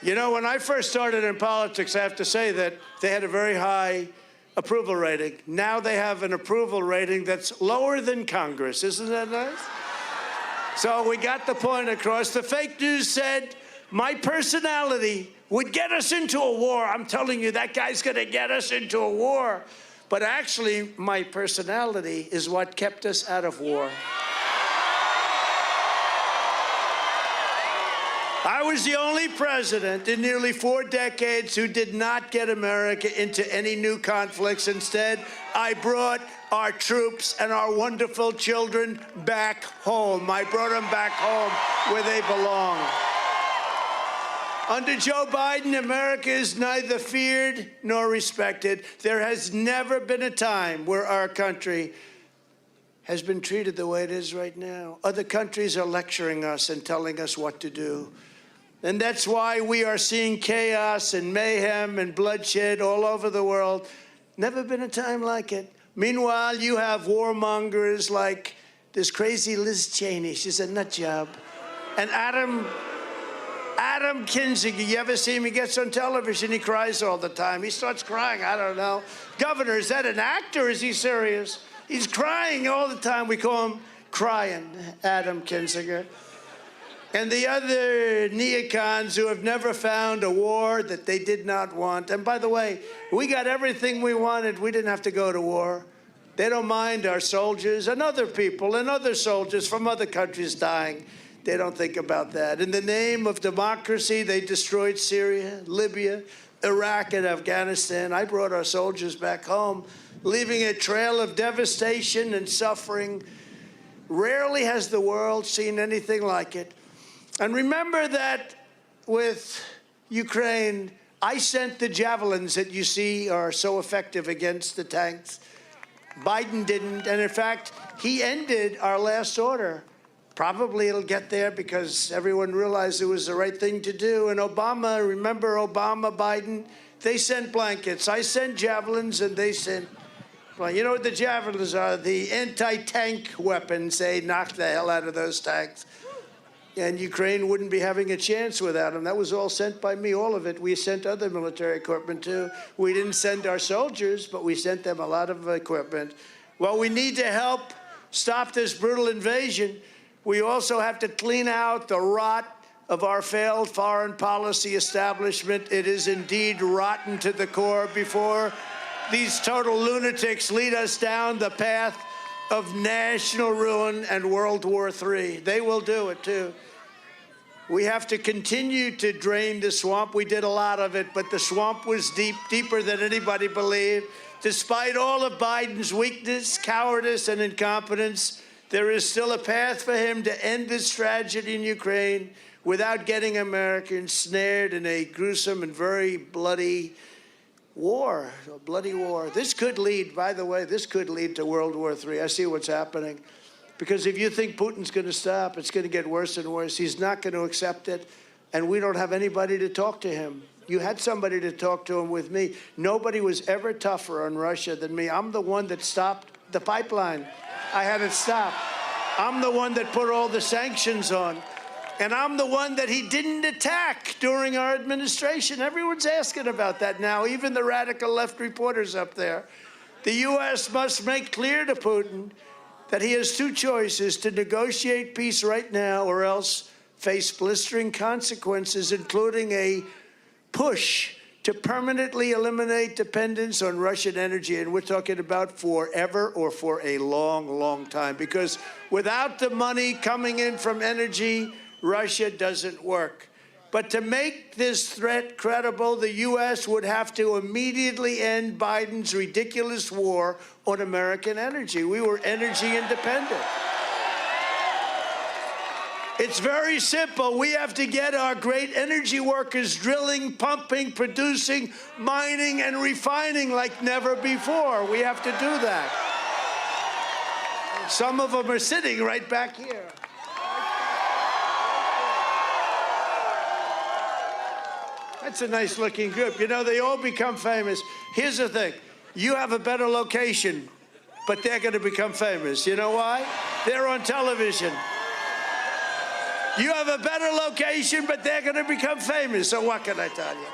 You know, when I first started in politics, I have to say that they had a very high approval rating. Now they have an approval rating that's lower than Congress. Isn't that nice? So we got the point across. The fake news said my personality would get us into a war. I'm telling you, that guy's going to get us into a war. But actually, my personality is what kept us out of war. I was the only president in nearly 4 decades who did not get America into any new conflicts. Instead, I brought our troops and our wonderful children back home. I brought them back home where they belong. Under Joe Biden, America is neither feared nor respected. There has never been a time where our country has been treated the way it is right now. Other countries are lecturing us and telling us what to do. And that's why we are seeing chaos and mayhem and bloodshed all over the world. Never been a time like it. Meanwhile, you have warmongers like this crazy Liz Cheney. She's a nut job. And Adam Kinzinger, you ever see him? He gets on television, he cries all the time. He starts crying, I don't know. Governor, is that an act or is he serious? He's crying all the time. We call him Crying Adam Kinzinger. And the other neocons who have never found a war that they did not want. And by the way, we got everything we wanted. We didn't have to go to war. They don't mind our soldiers and other people and other soldiers from other countries dying. They don't think about that. In the name of democracy, they destroyed Syria, Libya, Iraq, and Afghanistan. I brought our soldiers back home, leaving a trail of devastation and suffering. Rarely has the world seen anything like it. And remember that with Ukraine, I sent the javelins that you see are so effective against the tanks. Biden didn't, and in fact, he ended our last order. Probably it'll get there because everyone realized it was the right thing to do. And Obama, remember Obama, Biden, they sent blankets. I sent javelins and they sent, well, you know what the javelins are? The anti-tank weapons. They knocked the hell out of those tanks. And Ukraine wouldn't be having a chance without them. That was all sent by me, all of it. We sent other military equipment, too. We didn't send our soldiers, but we sent them a lot of equipment. Well, we need to help stop this brutal invasion. We also have to clean out the rot of our failed foreign policy establishment. It is indeed rotten to the core before these total lunatics lead us down the path of national ruin and World War III. They will do it, too. We have to continue to drain the swamp. We did a lot of it, but the swamp was deep, deeper than anybody believed. Despite all of Biden's weakness, cowardice, and incompetence, there is still a path for him to end this tragedy in Ukraine without getting America ensnared in a gruesome and very bloody war, a bloody war. This could lead, by the way, this could lead to World War III. I see what's happening. Because if you think Putin's going to stop, it's going to get worse and worse. He's not going to accept it, and we don't have anybody to talk to him. You had somebody to talk to him with me. Nobody was ever tougher on Russia than me. I'm the one that stopped the pipeline. I had it stopped. I'm the one that put all the sanctions on. And I'm the one that he didn't attack during our administration. Everyone's asking about that now, even the radical left reporters up there. The U.S. must make clear to Putin that he has 2 choices: to negotiate peace right now or else face blistering consequences, including a push to permanently eliminate dependence on Russian energy. And we're talking about forever or for a long, long time. Because without the money coming in from energy, Russia doesn't work. But to make this threat credible, the U.S. would have to immediately end Biden's ridiculous war on American energy. We were energy independent. It's very simple. We have to get our great energy workers drilling, pumping, producing, mining, and refining like never before. We have to do that. Some of them are sitting right back here. That's a nice-looking group. You know, they all become famous. Here's the thing. You have a better location, but they're going to become famous. You know why? They're on television. You have a better location, but they're going to become famous. So what can I tell you?